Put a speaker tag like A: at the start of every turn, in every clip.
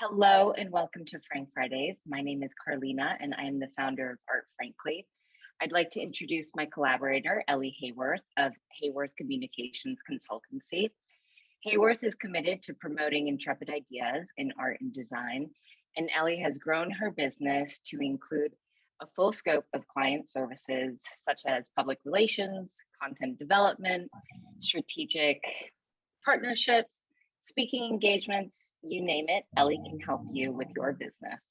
A: Hello and welcome to Frank Fridays. My name is Karlina and I am the founder of Art Frankly. I'd like to introduce my collaborator, Ellie Hayworth of Hayworth Communications Consultancy. Hayworth is committed to promoting intrepid ideas in art and design, and Ellie has grown her business to include a full scope of client services such as public relations, content development, strategic partnerships, speaking engagements, you name it, Ellie can help you with your business.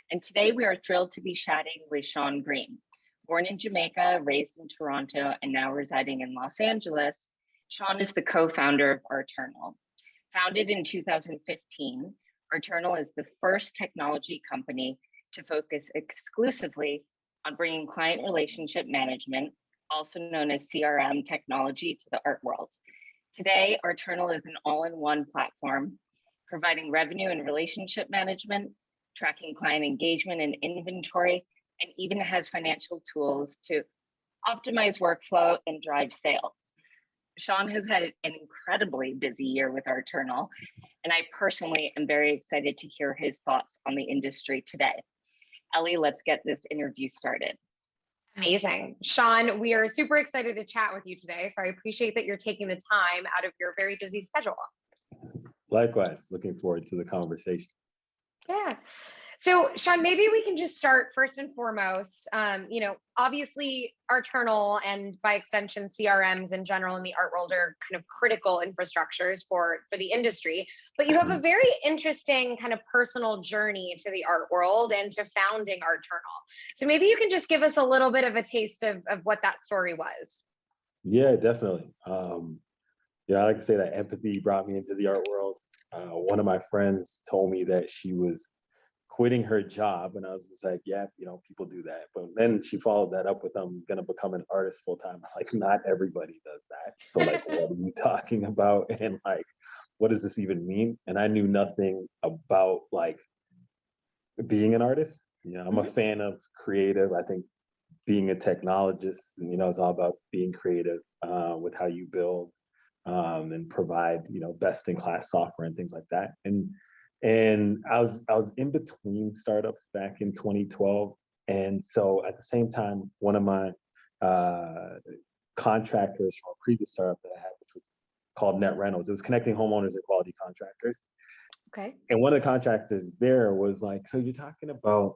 A: And today we are thrilled to be chatting with Sean Green. Born in Jamaica, raised in Toronto, and now residing in Los Angeles, Sean is the co-founder of ARTERNAL. Founded in 2015, ARTERNAL is the first technology company to focus exclusively on bringing client relationship management, also known as CRM technology, to the art world. Today, ARTERNAL is an all-in-one platform, providing revenue and relationship management, tracking client engagement and inventory, and even has financial tools to optimize workflow and drive sales. Sean has had an incredibly busy year with ARTERNAL, and I personally am very excited to hear his thoughts on the industry today. Ellie, let's get this interview started.
B: Amazing. Sean, we are super excited to chat with you today. So I appreciate that you're taking the time out of your very busy schedule.
C: Likewise, looking forward to the conversation.
B: Yeah. So Sean, maybe we can just start first and foremost, obviously ARTERNAL and by extension CRMs in general in the art world are kind of critical infrastructures for the industry, but you have a very interesting kind of personal journey to the art world and to founding ARTERNAL. So maybe you can just give us a little bit of a taste of what that story was.
C: Yeah, definitely. I like to say that empathy brought me into the art world. One of my friends told me that she was quitting her job, and I was just like, yeah, people do that. But then she followed that up with, I'm gonna become an artist full time. Like, not everybody does that. So like, what are you talking about? And like, what does this even mean? And I knew nothing about like being an artist. I'm a fan of creative. I think being a technologist, it's all about being creative with how you build and provide, best in class software and things like that. And I was in between startups back in 2012. And so at the same time, one of my contractors from a previous startup that I had, which was called Net Rentals, it was connecting homeowners and quality contractors.
B: Okay.
C: And one of the contractors there was like, so you're talking about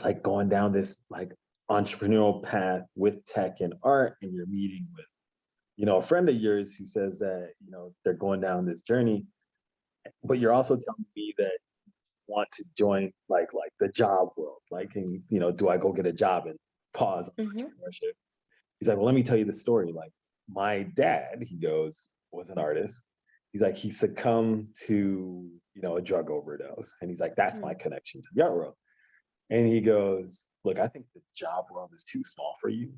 C: like going down this like entrepreneurial path with tech and art, and you're meeting with, a friend of yours who says that, they're going down this journey. But you're also telling me that you want to join like the job world, like, and, do I go get a job and pause entrepreneurship? He's like, well, let me tell you the story. Like, my dad, he goes, was an artist. He's like, he succumbed to, a drug overdose. And he's like, that's my connection to the art world. And he goes, look, I think the job world is too small for you.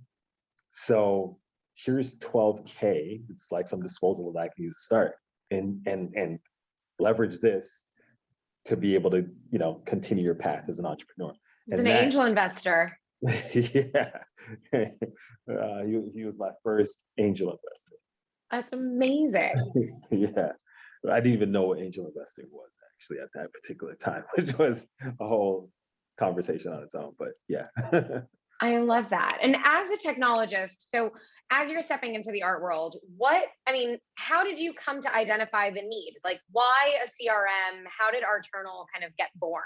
C: So here's $12K. It's like some disposable that I can use to start and leverage this to be able to, continue your path as an entrepreneur.
B: He's an angel investor.
C: Yeah. He was my first angel investor.
B: That's amazing.
C: Yeah. I didn't even know what angel investing was actually at that particular time, which was a whole conversation on its own, but yeah.
B: I love that. And as a technologist, so as you're stepping into the art world, how did you come to identify the need? Like, why a CRM? How did ARTERNAL kind of get born?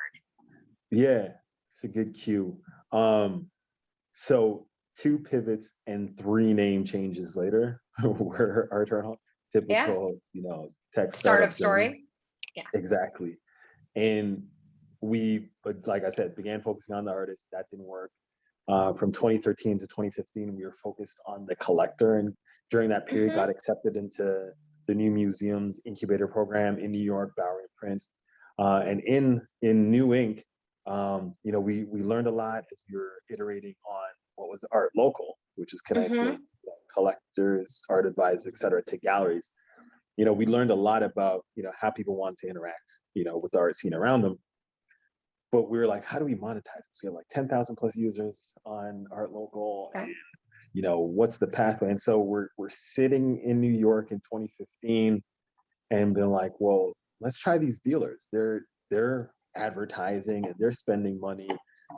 C: Yeah, it's a good cue. So 2 pivots and 3 name changes later were ARTERNAL. Typical, tech
B: startup story.
C: Yeah, exactly. And we, like I said, began focusing on the artist. That didn't work. From 2013 to 2015, we were focused on the collector, and during that period, got accepted into the New Museums Incubator Program in New York, Bowery and Prince, and in New Ink. We learned a lot as we were iterating on what was Art Local, which is connecting collectors, art advisors, et cetera, to galleries. We learned a lot about how people want to interact, with the art scene around them. But we were like, how do we monetize this? We have like 10,000 plus users on Art Local, and what's the pathway? And so we're sitting in New York in 2015, and been like, well, let's try these dealers. They're they're advertising and they're spending money.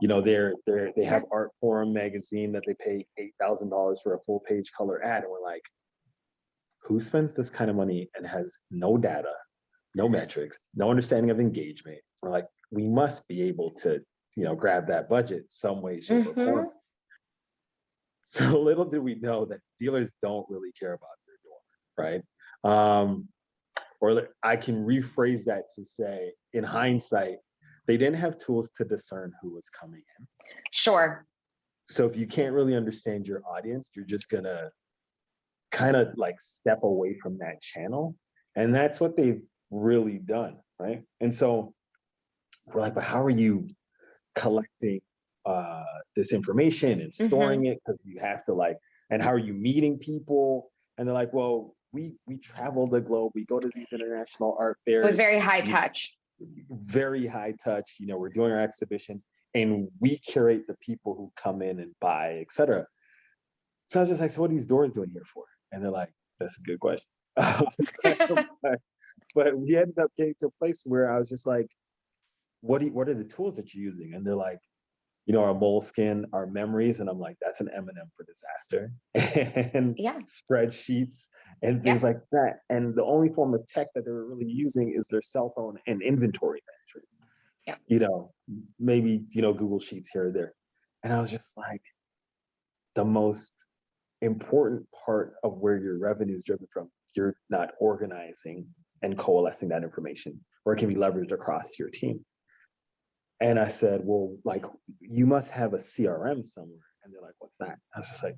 C: You know, they have Art Forum magazine that they pay $8,000 for a full page color ad. And we're like, who spends this kind of money and has no data, no metrics, no understanding of engagement? We're like, we must be able to, you know, grab that budget some way, shape, or form. So little did we know that dealers don't really care about their door, right? Or I can rephrase that to say, in hindsight, they didn't have tools to discern who was coming in.
B: Sure.
C: So if you can't really understand your audience, you're just gonna kind of like step away from that channel. And that's what they've really done, right? And so we're like, but how are you collecting this information and storing it? Because you have to like, and how are you meeting people? And they're like, well, we travel the globe, we go to these international art fairs.
B: It was very high touch.
C: Very high touch. You know, we're doing our exhibitions and we curate the people who come in and buy, et cetera. So I was just like, so what are these doors doing here for? And they're like, that's a good question. But we ended up getting to a place where I was just like, what are the tools that you're using? And they're like, you know, our Moleskin, our memories. And I'm like, that's an M&M for disaster. And spreadsheets and things like that. And the only form of tech that they were really using is their cell phone and inventory management. You know, maybe, you know, Google Sheets here or there. And I was just like, the most important part of where your revenue is driven from, you're not organizing and coalescing that information where it can be leveraged across your team. And I said, well, like, you must have a CRM somewhere. And they're like, what's that? I was just like,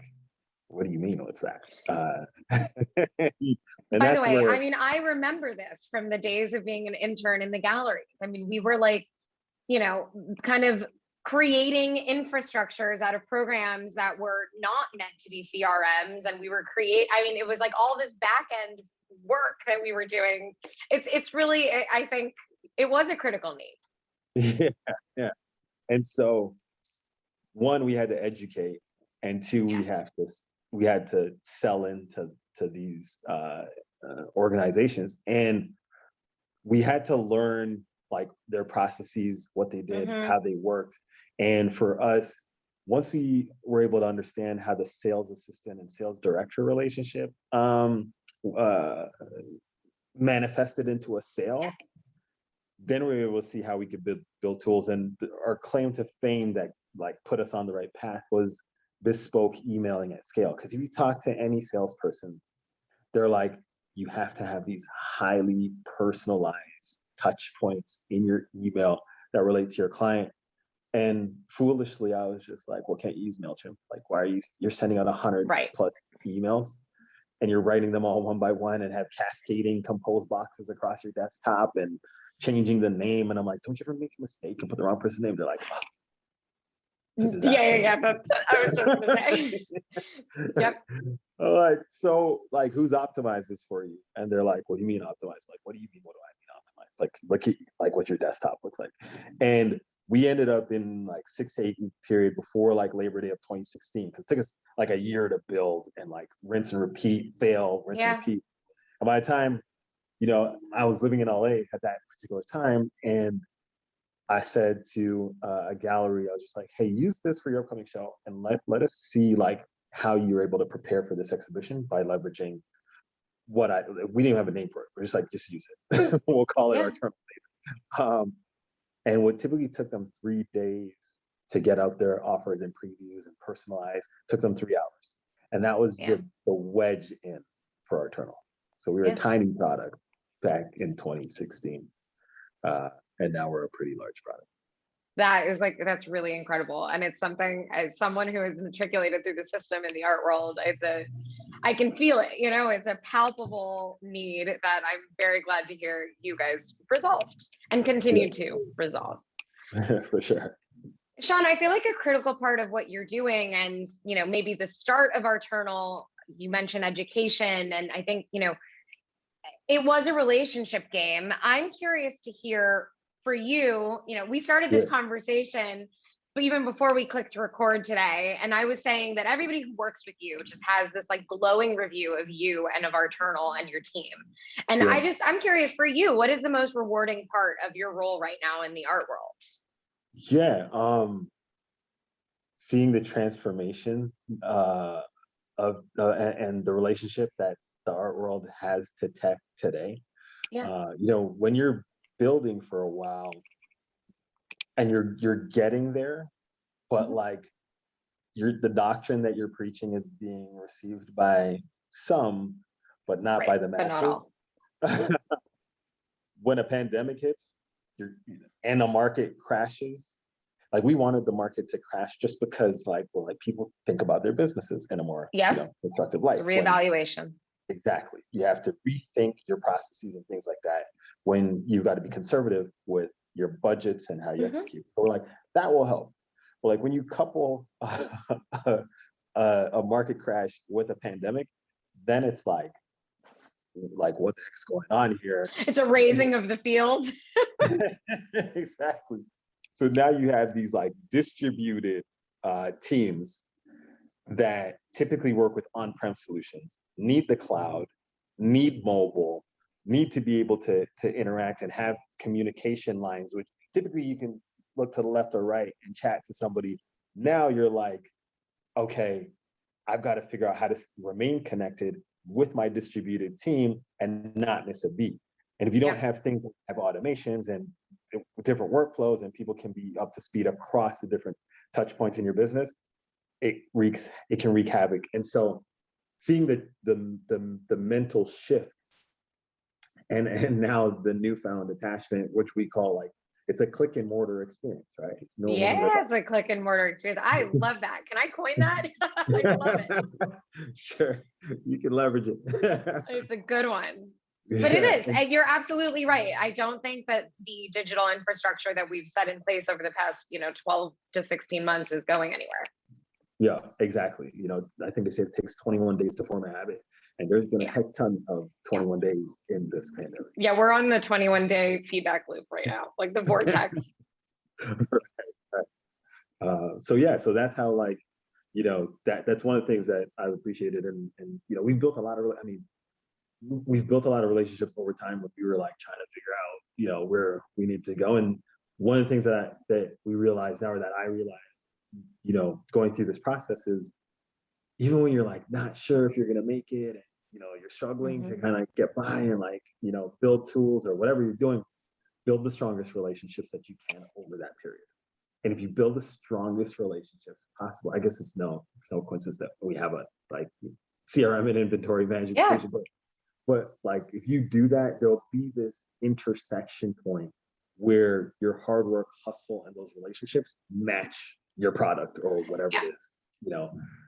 C: what do you mean, what's that? And
B: by the way, I mean, I remember this from the days of being an intern in the galleries. I mean, we were like, you know, kind of creating infrastructures out of programs that were not meant to be CRMs. And we were I mean, it was like all this back end work that we were doing. It's really, I think it was a critical need.
C: Yeah. And so one, we had to educate, and two, we had to sell into these organizations, and we had to learn like their processes, what they did, how they worked. And for us, once we were able to understand how the sales assistant and sales director relationship manifested into a sale, then we were able to see how we could build tools. And our claim to fame that like put us on the right path was bespoke emailing at scale. Because if you talk to any salesperson, they're like, you have to have these highly personalized touch points in your email that relate to your client. And foolishly, I was just like, well, can't you use MailChimp? Like, why are you're sending out 100 plus emails and you're writing them all one by one and have cascading compose boxes across your desktop and changing the name. And I'm like, don't you ever make a mistake and put the wrong person's name? They're like, oh, it's a disaster.
B: Yeah. I was just gonna say. Yep.
C: Like, so like, who's optimized this for you? And they're like, what do you mean optimized? Like, what do you mean? What do I mean optimized? Like what your desktop looks like. And we ended up in like 6 to 8 week period before like Labor Day of 2016, because it took us like a year to build and like rinse and repeat, fail, rinse and repeat. And by the time, you know, I was living in LA at that particular time, and I said to a gallery, I was just like, hey, use this for your upcoming show and let us see like how you're able to prepare for this exhibition by leveraging we didn't even have a name for it. We're just like, just use it. We'll call it ARTERNAL. And what typically took them 3 days to get out their offers and previews and personalize took them 3 hours. And that was the wedge in for ARTERNAL. So we were a tiny product back in 2016. And now we're a pretty large product.
B: That's really incredible. And it's something, as someone who has matriculated through the system in the art world, I can feel it, you know, it's a palpable need that I'm very glad to hear you guys resolved and continue to resolve.
C: For sure.
B: Sean, I feel like a critical part of what you're doing, and, you know, maybe the start of ARTERNAL, you mentioned education, and I think, you know, it was a relationship game. I'm curious to hear for you, you know, we started this conversation even before we clicked record today, and I was saying that everybody who works with you just has this like glowing review of you and of ARTERNAL and your team. And
C: Yeah.
B: I'm curious for you, what is the most rewarding part of your role right now in the art world?
C: Yeah, seeing the transformation and the relationship that the art world has to tech today.
B: Yeah.
C: When you're building for a while and you're getting there, but like the doctrine that you're preaching is being received by some, but not
B: Right.
C: by the
B: But not
C: masses.
B: all.
C: When a pandemic hits, and a market crashes, like we wanted the market to crash just because people think about their businesses in a more constructive light.
B: It's a reevaluation.
C: Exactly. You have to rethink your processes and things like that when you've got to be conservative with your budgets and how you execute. So we're like, that will help. But like when you couple a market crash with a pandemic, then it's like what the heck's going on here?
B: It's a raising of the field.
C: Exactly. So now you have these like distributed teams that typically work with on-prem solutions, need the cloud, need mobile, need to be able to interact and have communication lines, which typically you can look to the left or right and chat to somebody. Now you're like, okay, I've got to figure out how to remain connected with my distributed team and not miss a beat. And if you don't have things that have automations and different workflows and people can be up to speed across the different touch points in your business, it can wreak havoc. And so seeing the mental shift and now the newfound attachment, which we call it's a click and mortar experience, right? It's no longer
B: it's a click and mortar experience. I love that. Can I coin that? I love it.
C: Sure, you can leverage it.
B: It's a good one. But it is, and you're absolutely right. I don't think that the digital infrastructure that we've set in place over the past, 12 to 16 months is going anywhere.
C: Yeah, exactly. I think they say it takes 21 days to form a habit. And there's been a heck ton of 21 days in this pandemic.
B: Yeah, we're on the 21-day feedback loop right now, like the vortex.
C: Right. So that's how that's one of the things that I've appreciated. And we've built a lot of, we've built a lot of relationships over time when we were trying to figure out, where we need to go. And one of the things that we realize now, or that I realize, going through this process is, even when you're not sure if you're going to make it, and you're struggling to kind of get by and build tools or whatever you're doing, build the strongest relationships that you can over that period. And if you build the strongest relationships possible, I guess it's no coincidence that we have a CRM and inventory management solution, but if you do that, there'll be this intersection point where your hard work, hustle, and those relationships match your product or whatever it is.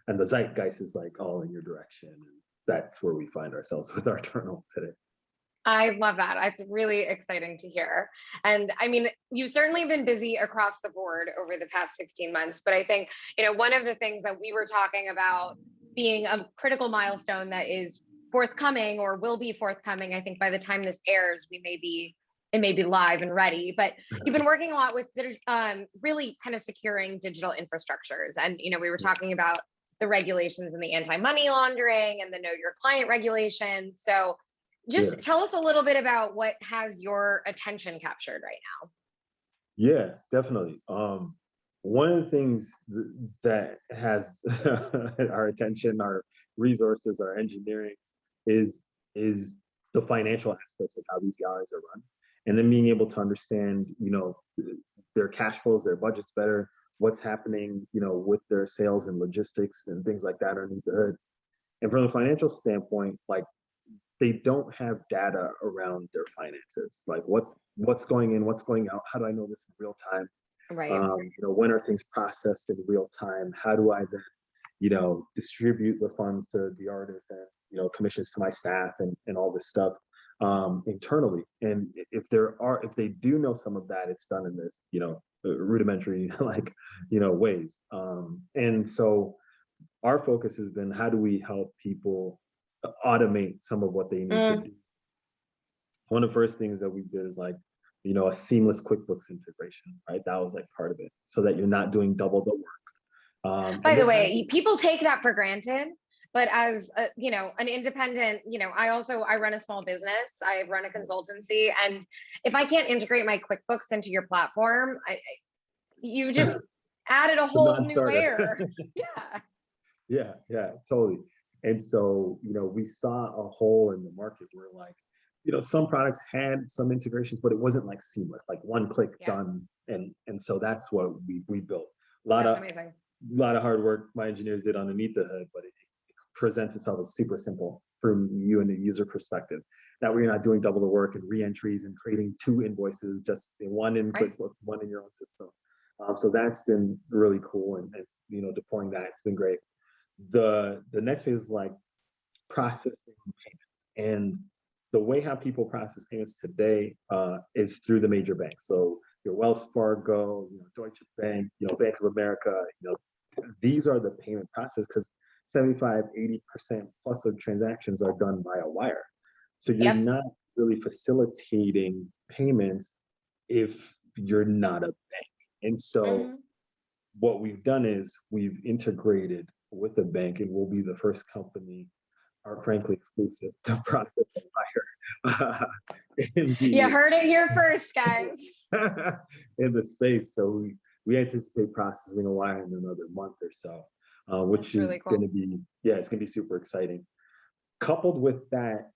C: And the zeitgeist is all in your direction. And that's where we find ourselves with ARTERNAL today.
B: I love that. It's really exciting to hear. And I mean, you've certainly been busy across the board over the past 16 months, but I think, one of the things that we were talking about being a critical milestone that is forthcoming or will be forthcoming, I think by the time this airs, it may be live and ready, but you've been working a lot with really kind of securing digital infrastructures. And, we were talking about the regulations and the anti-money laundering and the know your client regulations. So just tell us a little bit about what has your attention captured right now.
C: Yeah, definitely. One of the things that has our attention, our resources, our engineering is the financial aspects of how these galleries are run. And then being able to understand, their cash flows, their budgets better, what's happening, with their sales and logistics and things like that underneath the hood. And from a financial standpoint, they don't have data around their finances. What's going in, what's going out? How do I know this in real time?
B: Right.
C: When are things processed in real time? How do I then, distribute the funds to the artists and, commissions to my staff and all this stuff internally? And if they do know some of that, it's done in this, rudimentary, ways. And so our focus has been, how do we help people automate some of what they need to do? One of the first things that we did is a seamless QuickBooks integration, right? That was like part of it, so that you're not doing double the work.
B: By the way, people take that for granted, but as an independent, I run a small business. I run a consultancy, and if I can't integrate my QuickBooks into your platform, you just added a whole new layer.
C: Yeah, totally. And so, we saw a hole in the market where like, some products had some integrations, but it wasn't like seamless, like one click done. And so that's what we built. That's amazing. A lot of hard work my engineers did underneath the hood, but it presents itself as super simple from you and the user perspective. That way you're not doing double the work and re-entries and creating 2 invoices, just one in QuickBooks, one in your own system. So that's been really cool, and deploying that, it's been great. The next phase is like processing payments, and the way how people process payments today is through the major banks. So your Wells Fargo, Deutsche Bank, Bank of America, these are the payment process, because 75-80% plus of transactions are done via wire. So you're not really facilitating payments if you're not a bank. And so what we've done is we've integrated with a bank, and we'll be the first company, frankly exclusive, to process a wire.
B: You heard it here first, guys.
C: In the space. So we anticipate processing a wire in another month or so, which is really cool. Going to be, it's going to be super exciting. Coupled with that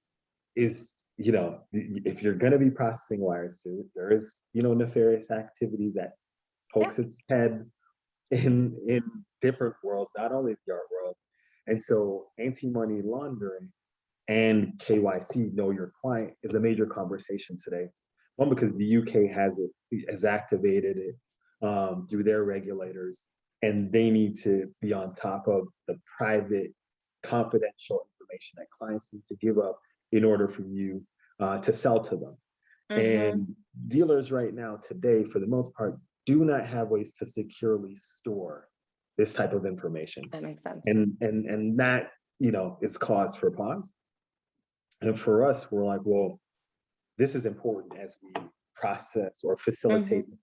C: is, if you're going to be processing wires too, there is, nefarious activity that pokes its head in different worlds, not only the art world. And so anti-money laundering and KYC, know your client, is a major conversation today. One, because the UK has activated it through their regulators, and they need to be on top of the private, confidential information that clients need to give up in order for you to sell to them. And dealers right now today, for the most part, do not have ways to securely store this type of information.
B: That makes sense.
C: And that, is cause for pause. And for us, we're like, well, this is important as we process or facilitate the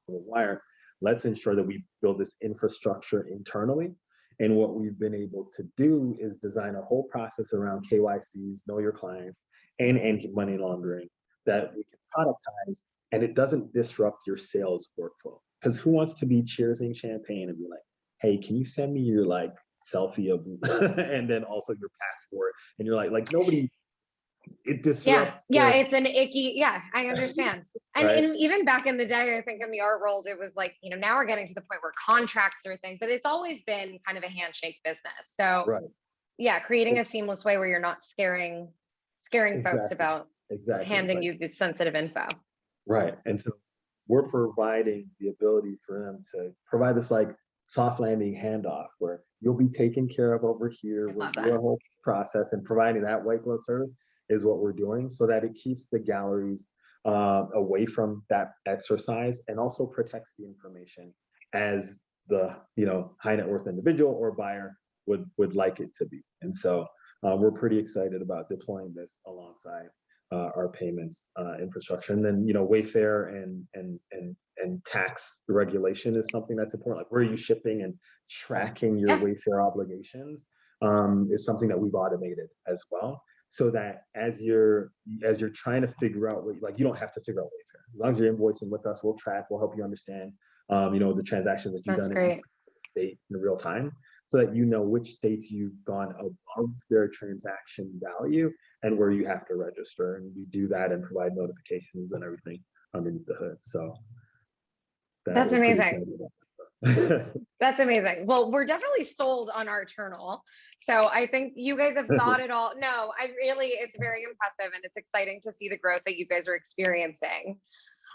C: wire. Let's ensure that we build this infrastructure internally. And what we've been able to do is design a whole process around KYCs, know your clients, and anti-money laundering that we can productize, and it doesn't disrupt your sales workflow. Because who wants to be cheersing champagne and be like, hey, can you send me your like selfie of, and then also your passport? And you're like nobody, it disrupts.
B: It's an icky, I understand. And even back in the day, I think in the art world, it was like, now we're getting to the point where contracts are a thing, but it's always been kind of a handshake business. So creating a seamless way where you're not scaring folks about handing you the sensitive info.
C: Right. And so we're providing the ability for them to provide this like soft landing handoff where you'll be taken care of over here with your whole process, and providing that white glove service is what we're doing, so that it keeps the galleries away from that exercise, and also protects the information as the high net worth individual or buyer would like it to be. And so we're pretty excited about deploying this alongside our payments infrastructure. And then Wayfair and tax regulation is something that's important. Like, where are you shipping, and tracking your Wayfair obligations is something that we've automated as well. So that as you're trying to figure out, you don't have to figure out Wayfair. As long as you're invoicing with us, we'll track, we'll help you understand, the transactions that you've done in each state in real time, so that which states you've gone above their transaction value and where you have to register. And we do that and provide notifications and everything underneath the hood. So
B: that's amazing. That's amazing. Well, we're definitely sold on ARTERNAL. So I think you guys have thought it all. No, it's very impressive, and it's exciting to see the growth that you guys are experiencing.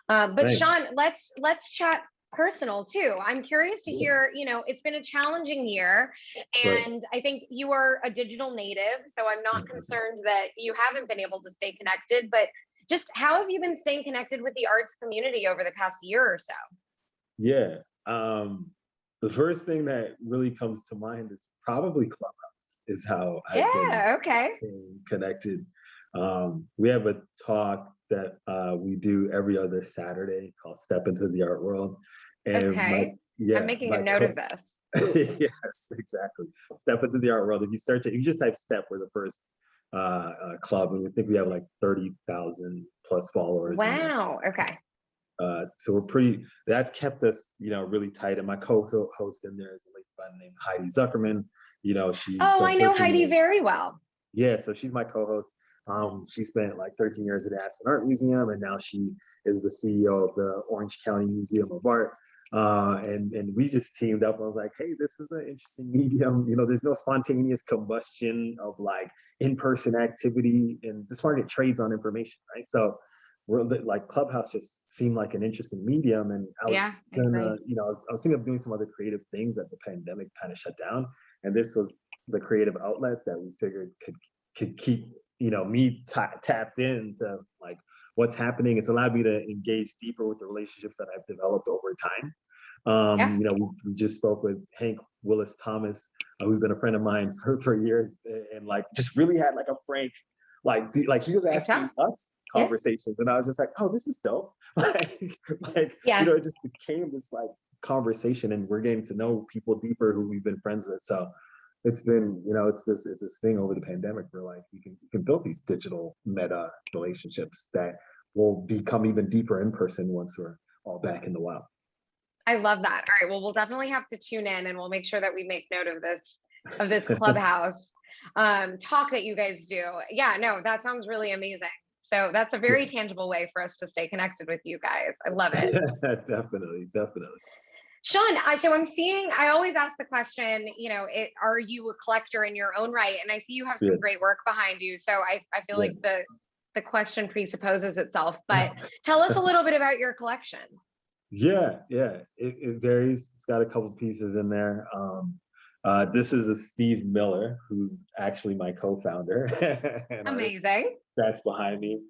B: But thanks. Sean, let's chat personal too. I'm curious to hear, it's been a challenging year, and I think you are a digital native, so I'm not concerned that you haven't been able to stay connected, but just how have you been staying connected with the arts community over the past year or so?
C: Yeah. The first thing that really comes to mind is probably Clubhouse, is how I've been connected. We have a talk that we do every other Saturday called Step into the Art World. And
B: Okay. I'm making a note of this.
C: Yes, exactly. Step into the art world. If you search it, if you just type Step, we're the first club, and we think we have like 30,000 plus followers.
B: Wow. Okay.
C: So we're pretty. That's kept us, really tight. And my co-host in there is a lady by the name of Heidi Zuckerman. She's.
B: Oh, I know Heidi very well.
C: Yeah, so she's my co-host. She spent like 13 years at the Aspen Art Museum, and now she is the CEO of the Orange County Museum of Art. And we just teamed up. I was like, hey, this is an interesting medium. There's no spontaneous combustion of like in-person activity, and this market trades on information, right? So we're like Clubhouse just seemed like an interesting medium, and I was I was thinking of doing some other creative things that the pandemic kind of shut down, and this was the creative outlet that we figured could keep me tapped into like what's happening. It's allowed me to engage deeper with the relationships that I've developed over time. We just spoke with Hank Willis Thomas, who's been a friend of mine for years, and like just really had like a frank, like he was asking us conversations, and I was just like, oh, this is dope. It just became this like conversation, and we're getting to know people deeper who we've been friends with. So it's been, it's this thing over the pandemic where like you can build these digital meta relationships that will become even deeper in person once we're all back in the wild.
B: I love that. All right. Well, we'll definitely have to tune in, and we'll make sure that we make note of this Clubhouse talk that you guys do. Yeah, no, that sounds really amazing. So that's a very tangible way for us to stay connected with you guys. I love it.
C: Definitely.
B: Sean, so I always ask the question, are you a collector in your own right? And I see you have some great work behind you. So I feel like the question presupposes itself, but tell us a little bit about your collection.
C: Yeah. It varies. It's got a couple pieces in there. This is a Steve Miller, who's actually my co-founder.
B: Amazing.
C: That's behind me.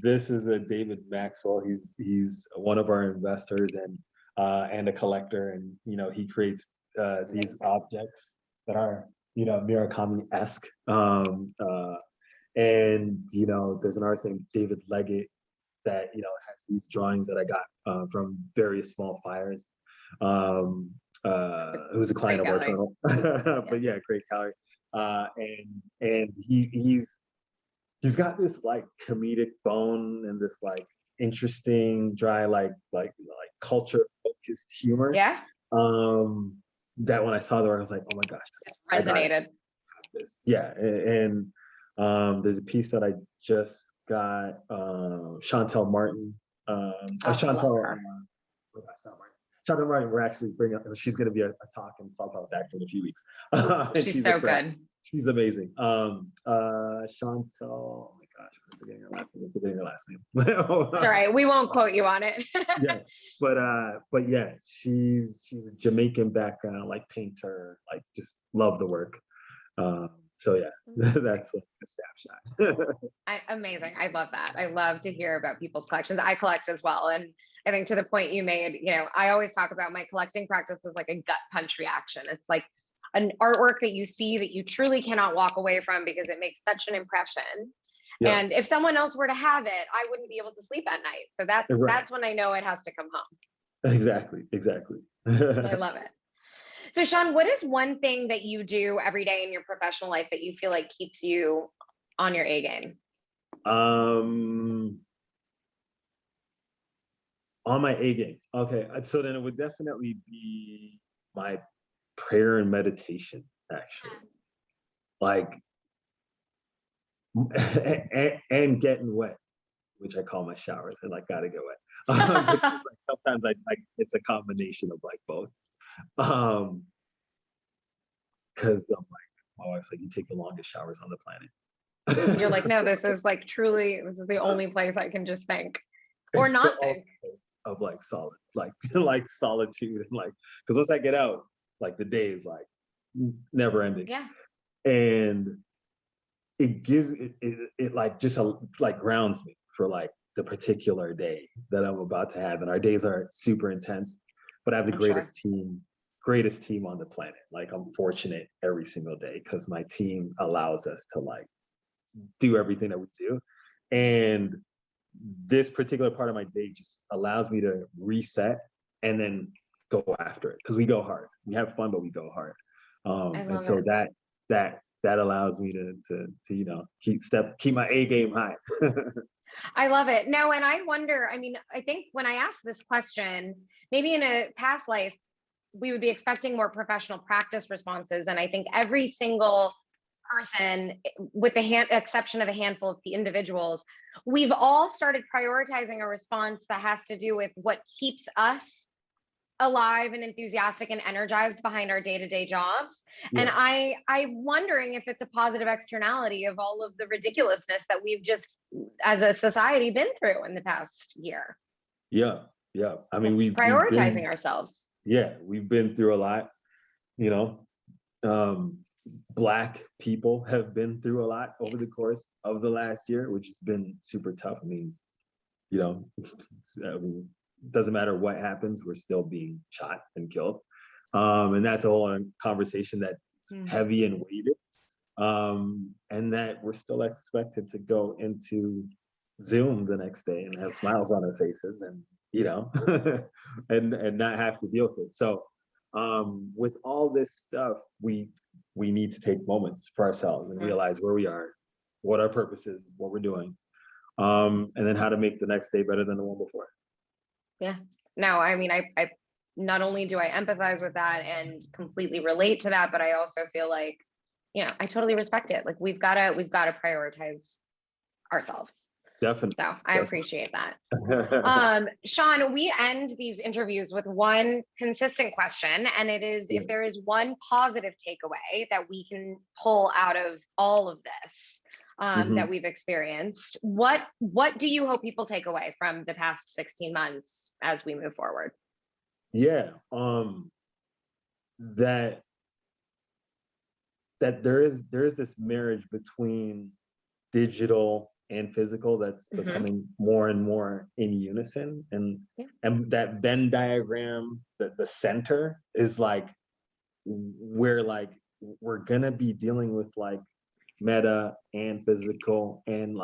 C: This is a David Maxwell. He's one of our investors and a collector, and he creates these objects that are Murakami-esque. And there's an artist named David Leggett that has these drawings that I got from various small fires. Who's a client of ARTERNAL, but yeah, great gallery. And he's got this like comedic bone and this like interesting, dry, like culture focused humor.
B: Yeah.
C: That when I saw the work, I was like, oh my gosh,
B: it resonated.
C: Yeah, and there's a piece that I just got. Chantel Martin. Chantel Martin, we're actually bringing up, she's going to be a talk in Clubhouse actually in a few weeks.
B: She's so good.
C: She's amazing. Chantel, oh my gosh, I'm forgetting her last name.
B: It's all right. We won't quote you on it.
C: Yes, but yeah, she's a Jamaican background, like painter, like just love the work. So yeah, that's like a snapshot.
B: Amazing. I love that. I love to hear about people's collections. I collect as well. And I think to the point you made, I always talk about my collecting practice as like a gut punch reaction. It's like an artwork that you see that you truly cannot walk away from because it makes such an impression. Yeah. And if someone else were to have it, I wouldn't be able to sleep at night. So that's when I know it has to come home.
C: Exactly.
B: I love it. So Sean, what is one thing that you do every day in your professional life that you feel like keeps you on your A game?
C: On my A game. Okay. So then it would definitely be my prayer and meditation, actually. Like, and getting wet, which I call my showers. I like gotta get wet. Like, sometimes it's a combination of like both. Because I'm like, my wife's like, you take the longest showers on the planet.
B: You're like, no, this is the only place I can just think or it's not think
C: of like solid, like solitude, and like, because once I get out, like the day is like never ending.
B: Yeah.
C: And it gives it like just like grounds me for like the particular day that I'm about to have. And our days are super intense, but I have the greatest team on the planet. Like, I'm fortunate every single day because my team allows us to like do everything that we do. And this particular part of my day just allows me to reset and then go after it, because we go hard. We have fun, but we go hard. And so
B: it.
C: that allows me to keep my A game high.
B: I love it. No, and I wonder, I mean, I think when I asked this question, maybe in a past life, we would be expecting more professional practice responses. And I think every single person, with the exception of a handful of individuals, we've all started prioritizing a response that has to do with what keeps us alive and enthusiastic and energized behind our day-to-day jobs. Yeah. And I'm wondering if it's a positive externality of all of the ridiculousness that we've just, as a society, been through in the past year.
C: Yeah. I mean, we've
B: prioritizing ourselves.
C: Yeah, we've been through a lot. Black people have been through a lot over the course of the last year, which has been super tough. I mean, doesn't matter what happens, we're still being shot and killed. And that's a whole conversation that's heavy and weighted. And that we're still expected to go into Zoom the next day and have smiles on our faces and, and not have to deal with it. So with all this stuff, we need to take moments for ourselves and realize where we are, what our purpose is, what we're doing, and then how to make the next day better than the one before.
B: Yeah. No, I mean, I not only do I empathize with that and completely relate to that, but I also feel like, I totally respect it. Like we've got to prioritize ourselves.
C: Definitely.
B: So I appreciate that. Sean, we end these interviews with one consistent question, and it is, if there is one positive takeaway that we can pull out of all of this, that we've experienced, what do you hope people take away from the past 16 months as we move forward?
C: Yeah, that there is this marriage between digital and physical that's becoming more and more in unison, and that Venn diagram, the center is like we're gonna be dealing with like meta and physical and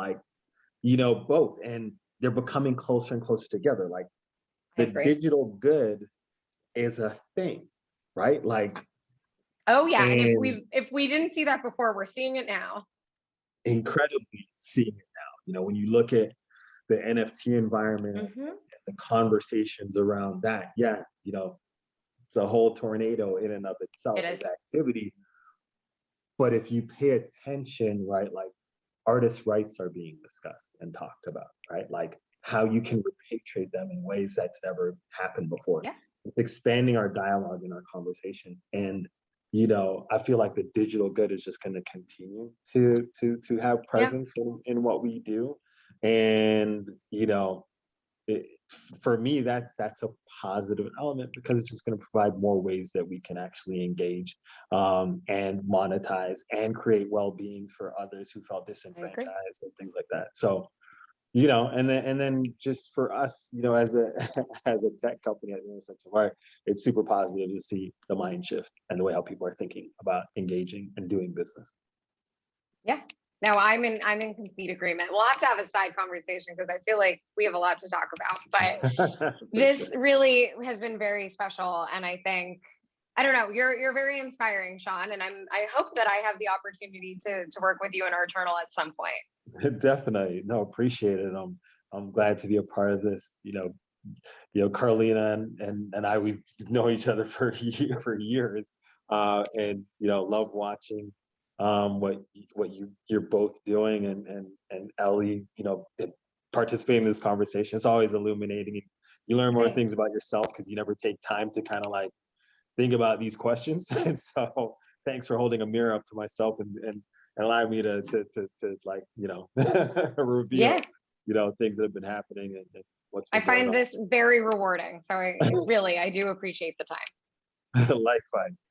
C: both, and they're becoming closer and closer together. Like the digital good is a thing, right? Like,
B: oh yeah, and if we didn't see that before, we're seeing it now.
C: Incredibly seeing it now. When you look at the NFT environment, and the conversations around that, it's a whole tornado in and of itself as activity. But if you pay attention, right, like artist rights are being discussed and talked about, right? Like how you can repatriate them in ways that's never happened before. Yeah. It's expanding our dialogue and our conversation. And, I feel like the digital good is just going to continue to have presence in what we do. And, for me, that's a positive element, because it's just going to provide more ways that we can actually engage and monetize and create well-beings for others who felt disenfranchised and things like that. So, and then just for us, as a tech company at the intersection of art, it's super positive to see the mind shift and the way how people are thinking about engaging and doing business.
B: Yeah. No, I'm in complete agreement. We'll have to have a side conversation because I feel like we have a lot to talk about, but this really has been very special. And I think, I don't know, you're very inspiring, Sean. And I hope that I have the opportunity to work with you in ARTERNAL at some point.
C: Definitely. No, appreciate it. I'm glad to be a part of this. Karline and I, we've known each other for years, and love watching what you're both doing, and Ellie, participating in this conversation. It's always illuminating. You learn more things about yourself because you never take time to kind of like think about these questions. And so thanks for holding a mirror up to myself and allowing me to like, reveal, things that have been happening and what's been going on.
B: This very rewarding. So I do appreciate the time.
C: Likewise.